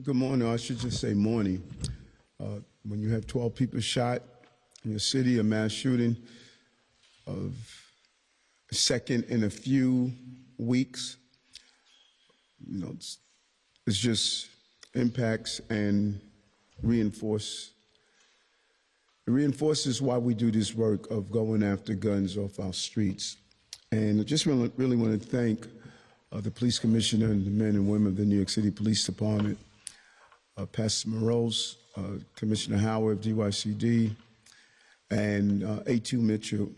Good morning. I should just say morning. When you have 12 people shot in your city, a mass shooting of second in a few weeks, you know, it's just impacts and reinforces why we do this work of going after guns off our streets. And I just really want to thank the police commissioner and the men and women of the New York City Police Department, Pastor Morose, Commissioner Howard of DYCD, and A2 Mitchell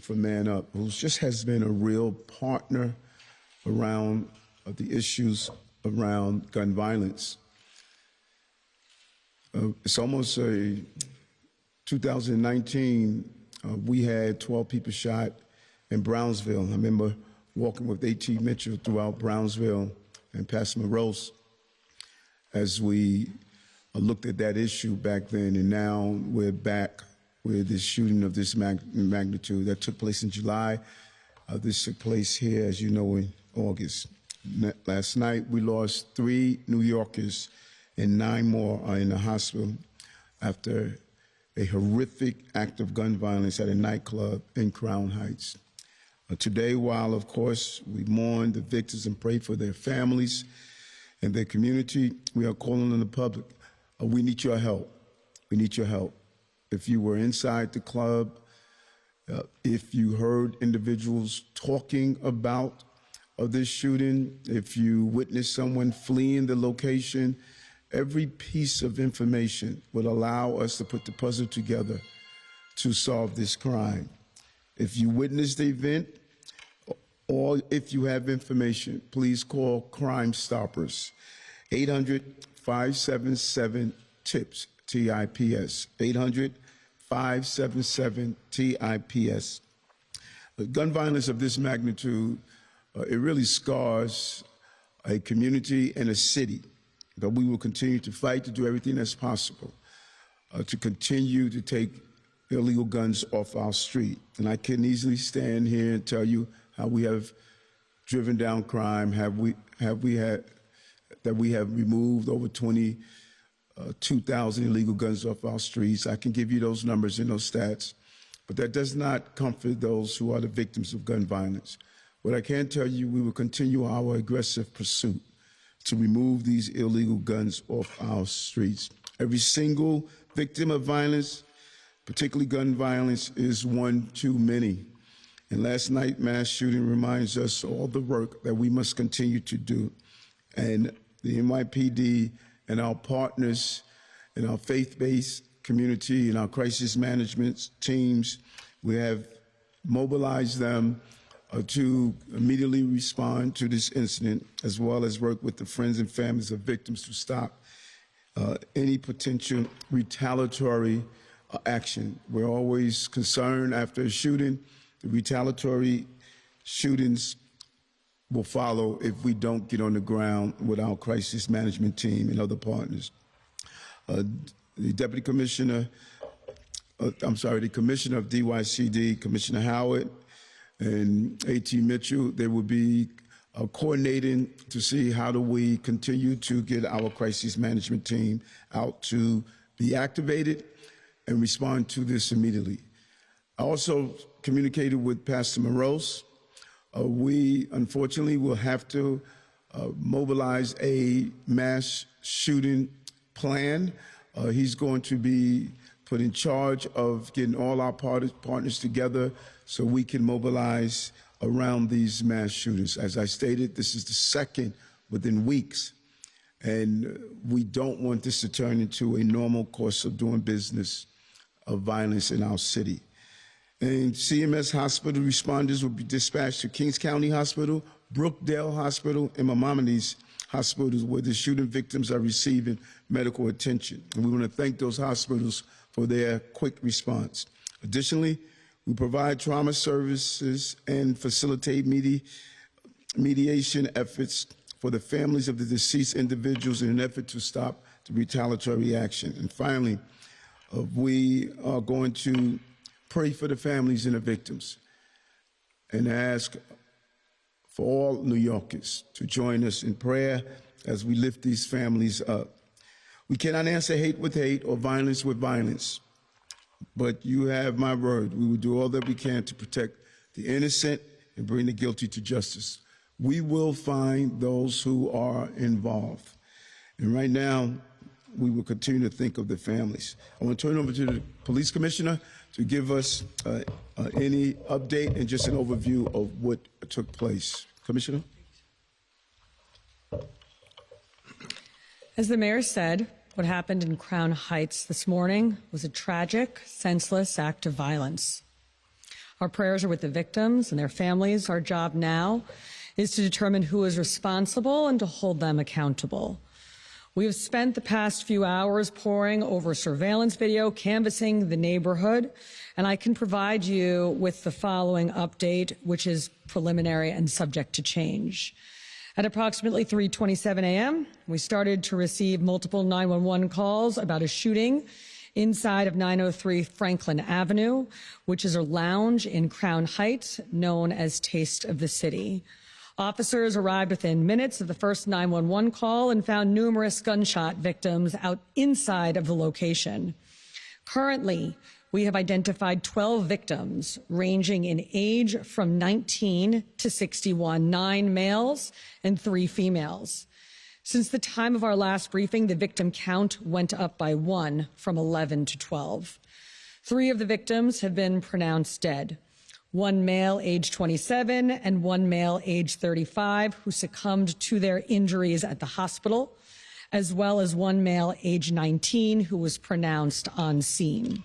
from Man Up, who just has been a real partner around the issues around gun violence. It's almost a 2019, we had 12 people shot in Brownsville. I remember walking with A.T. Mitchell throughout Brownsville and Pastor Morose as we looked at that issue back then, and now we're back with this shooting of this magnitude that took place in July. This took place here, as you know, in August. Last night, we lost 3 New Yorkers and 9 more are in the hospital after a horrific act of gun violence at a nightclub in Crown Heights. Today, while, of course, we mourn the victims and pray for their families and their community, we are calling on the public. We need your help. We need your help. If you were inside the club, if you heard individuals talking about this shooting, if you witnessed someone fleeing the location, every piece of information will allow us to put the puzzle together to solve this crime. If you witnessed the event, or if you have information, please call Crime Stoppers, 800-577-TIPS, T-I-P-S, 800-577-TIPS. Gun violence of this magnitude, it really scars a community and a city, but we will continue to fight to do everything that's possible to continue to take illegal guns off our street. And I can easily stand here and tell you how we have driven down crime, we have removed over 22,000 illegal guns off our streets. I can give you those numbers and those stats, but that does not comfort those who are the victims of gun violence. What I can tell you, we will continue our aggressive pursuit to remove these illegal guns off our streets. Every single victim of violence, particularly gun violence, is one too many. And last night, mass shooting reminds us all the work that we must continue to do. And the NYPD and our partners in our faith-based community and our crisis management teams, we have mobilized them to immediately respond to this incident, as well as work with the friends and families of victims to stop any potential retaliatory action. We're always concerned after a shooting. The retaliatory shootings will follow if we don't get on the ground with our crisis management team and other partners. The Deputy Commissioner, the Commissioner of DYCD, Commissioner Howard, and A.T. Mitchell, they will be coordinating to see how do we continue to get our crisis management team out to be activated and respond to this immediately. I also communicated with Pastor Morose. We, unfortunately, will have to mobilize a mass shooting plan. He's going to be put in charge of getting all our partners together so we can mobilize around these mass shootings. As I stated, this is the second within weeks, and we don't want this to turn into a normal course of doing business of violence in our city. And CMS hospital responders will be dispatched to Kings County Hospital, Brookdale Hospital, and Maimonides hospitals where the shooting victims are receiving medical attention. And we want to thank those hospitals for their quick response. Additionally, we provide trauma services and facilitate mediation efforts for the families of the deceased individuals in an effort to stop the retaliatory action. And finally, we are going to pray for the families and the victims and ask for all New Yorkers to join us in prayer as we lift these families up. We cannot answer hate with hate or violence with violence, but you have my word. We will do all that we can to protect the innocent and bring the guilty to justice. We will find those who are involved. And right now, we will continue to think of the families. I want to turn over to the police commissioner to give us any update and just an overview of what took place. Commissioner? As the mayor said, what happened in Crown Heights this morning was a tragic, senseless act of violence. Our prayers are with the victims and their families. Our job now is to determine who is responsible and to hold them accountable. We have spent the past few hours poring over surveillance video, canvassing the neighborhood, and I can provide you with the following update, which is preliminary and subject to change. At approximately 3:27 a.m., we started to receive multiple 911 calls about a shooting inside of 903 Franklin Avenue, which is a lounge in Crown Heights known as Taste of the City. Officers arrived within minutes of the first 911 call and found numerous gunshot victims out inside of the location. Currently, we have identified 12 victims ranging in age from 19 to 61, 9 males and 3 females. Since the time of our last briefing, the victim count went up by 1 from 11 to 12. 3 of the victims have been pronounced dead. 1 male age 27 and 1 male age 35 who succumbed to their injuries at the hospital, as well as 1 male age 19 who was pronounced on scene.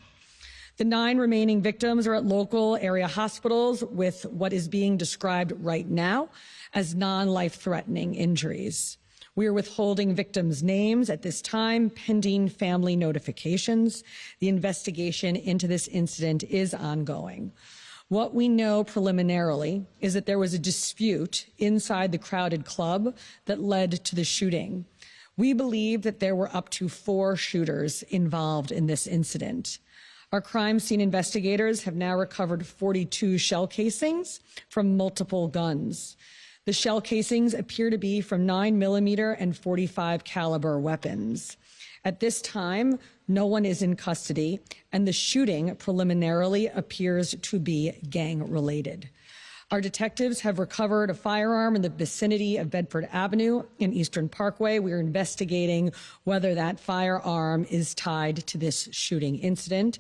The 9 remaining victims are at local area hospitals with what is being described right now as non-life-threatening injuries. We are withholding victims' names at this time, pending family notifications. The investigation into this incident is ongoing. What we know preliminarily is that there was a dispute inside the crowded club that led to the shooting. We believe that there were up to 4 shooters involved in this incident. Our crime scene investigators have now recovered 42 shell casings from multiple guns. The shell casings appear to be from 9mm and .45 caliber weapons. At this time, no one is in custody, and the shooting preliminarily appears to be gang-related. Our detectives have recovered a firearm in the vicinity of Bedford Avenue in Eastern Parkway. We are investigating whether that firearm is tied to this shooting incident.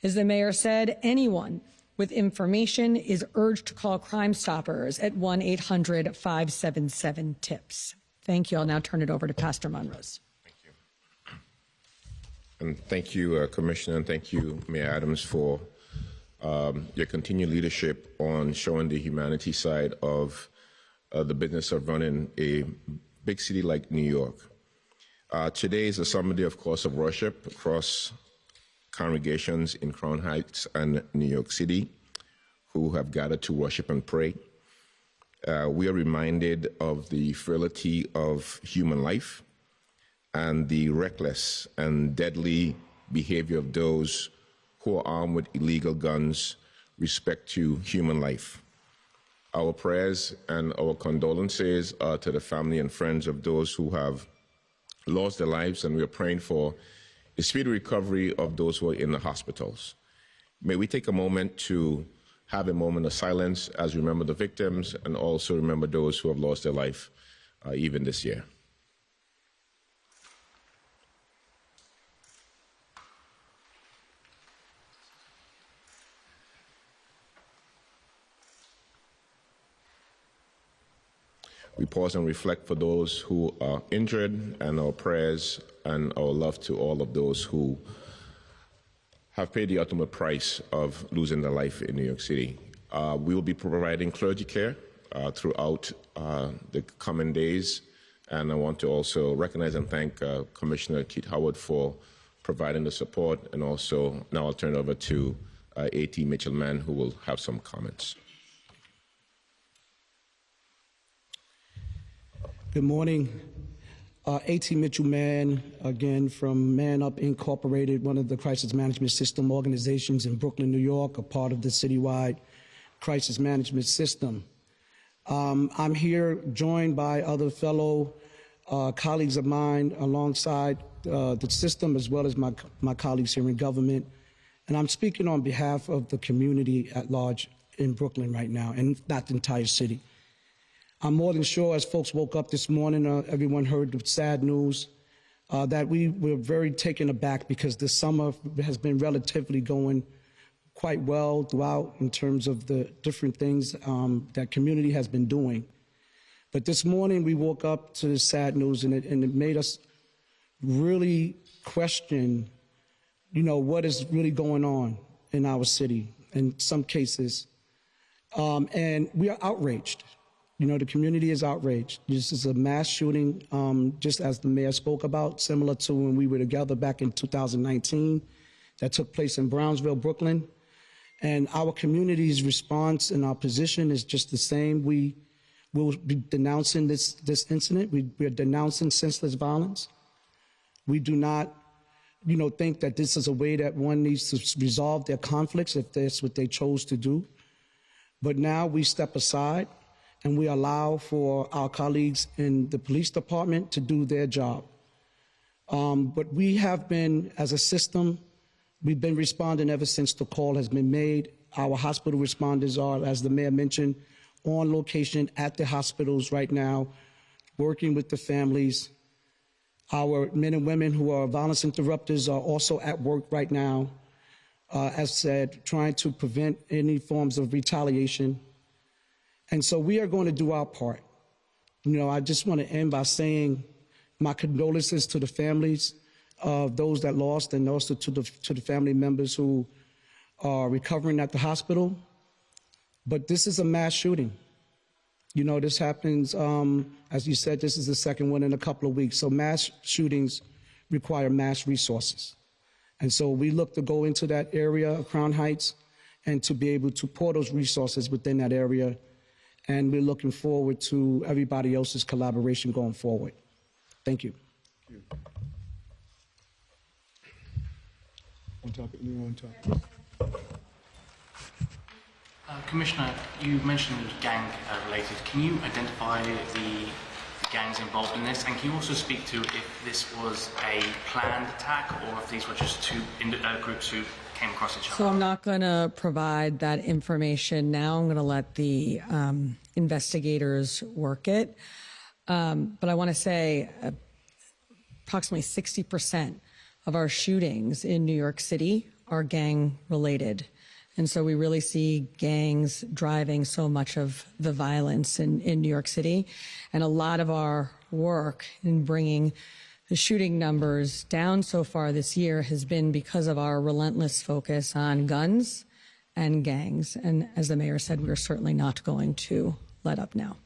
As the mayor said, anyone with information is urged to call Crime Stoppers at 1-800-577-TIPS. Thank you. I'll now turn it over to Pastor Monrose. And thank you, Commissioner, and thank you, Mayor Adams, for your continued leadership on showing the humanity side of the business of running a big city like New York. Today is a summer day, of course, of worship across congregations in Crown Heights and New York City who have gathered to worship and pray. We are reminded of the frailty of human life and the reckless and deadly behavior of those who are armed with illegal guns respect to human life. Our prayers and our condolences are to the family and friends of those who have lost their lives, and we are praying for a speedy recovery of those who are in the hospitals. May we take a moment to have a moment of silence as we remember the victims and also remember those who have lost their life even this year. We pause and reflect for those who are injured, and our prayers and our love to all of those who have paid the ultimate price of losing their life in New York City. We will be providing clergy care throughout the coming days, and I want to also recognize and thank Commissioner Keith Howard for providing the support, and also now I'll turn it over to A.T. Mitchell-Mann, who will have some comments. Good morning. A.T. Mitchell Mann, again from Man Up Incorporated, one of the crisis management system organizations in Brooklyn, New York, a part of the citywide crisis management system. I'm here joined by other fellow colleagues of mine alongside the system, as well as my colleagues here in government. And I'm speaking on behalf of the community at large in Brooklyn right now, and not the entire city. I'm more than sure, as folks woke up this morning, everyone heard the sad news that we were very taken aback because this summer has been relatively going quite well throughout in terms of the different things that community has been doing. But this morning we woke up to the sad news, and it made us really question, what is really going on in our city in some cases. And we are outraged. The community is outraged. This is a mass shooting, just as the mayor spoke about, similar to when we were together back in 2019, that took place in Brownsville, Brooklyn. And our community's response and our position is just the same. We will be denouncing this incident. We are denouncing senseless violence. We do not, think that this is a way that one needs to resolve their conflicts if that's what they chose to do. But now we step aside and we allow for our colleagues in the police department to do their job. But we have been, as a system, we've been responding ever since the call has been made. Our hospital responders are, as the mayor mentioned, on location at the hospitals right now, working with the families. Our men and women who are violence interrupters are also at work right now, as said, trying to prevent any forms of retaliation. And so we are going to do our part. I just want to end by saying my condolences to the families of those that lost, and also to the family members who are recovering at the hospital. But this is a mass shooting. This happens, as you said, this is the second one in a couple of weeks. So mass shootings require mass resources. And so we look to go into that area of Crown Heights and to be able to pour those resources within that area. And we're looking forward to everybody else's collaboration going forward. Thank you. On topic, anyone on topic? Commissioner, you mentioned it was gang related. Can you identify the gangs involved in this? And can you also speak to if this was a planned attack or if these were just two groups who came across each other? So I'm not going to provide that information now. I'm going to let the investigators work it. But I want to say approximately 60% of our shootings in New York City are gang related. And so we really see gangs driving so much of the violence in New York City. And a lot of our work in bringing the shooting numbers down so far this year has been because of our relentless focus on guns and gangs. And as the mayor said, we're certainly not going to let up now.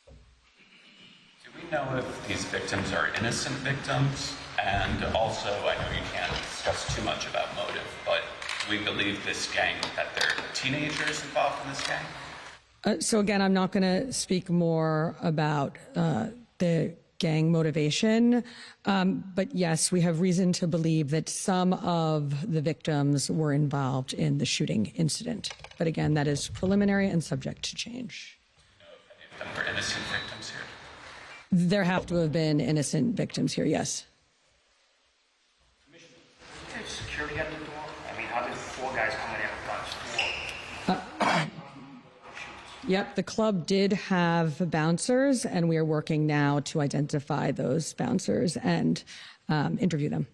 Do we know if these victims are innocent victims? And also, I know you can't discuss too much about motive, but do we believe this gang, that there are teenagers involved in this gang? So again, I'm not going to speak more about the gang motivation, but yes, we have reason to believe that some of the victims were involved in the shooting incident. But again, that is preliminary and subject to change. Do you know if any of them were innocent victims here? There have to have been innocent victims here, yes. Did security at the door? I mean, how did 4 guys come in at guns? 4. Yep, the club did have bouncers, and we are working now to identify those bouncers and interview them.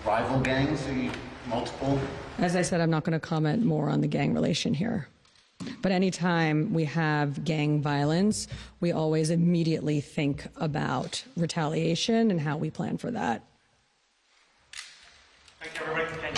Rival gangs, multiple? As I said, I'm not going to comment more on the gang relation here. But anytime we have gang violence, we always immediately think about retaliation and how we plan for that. Thank you, everybody. Thank you.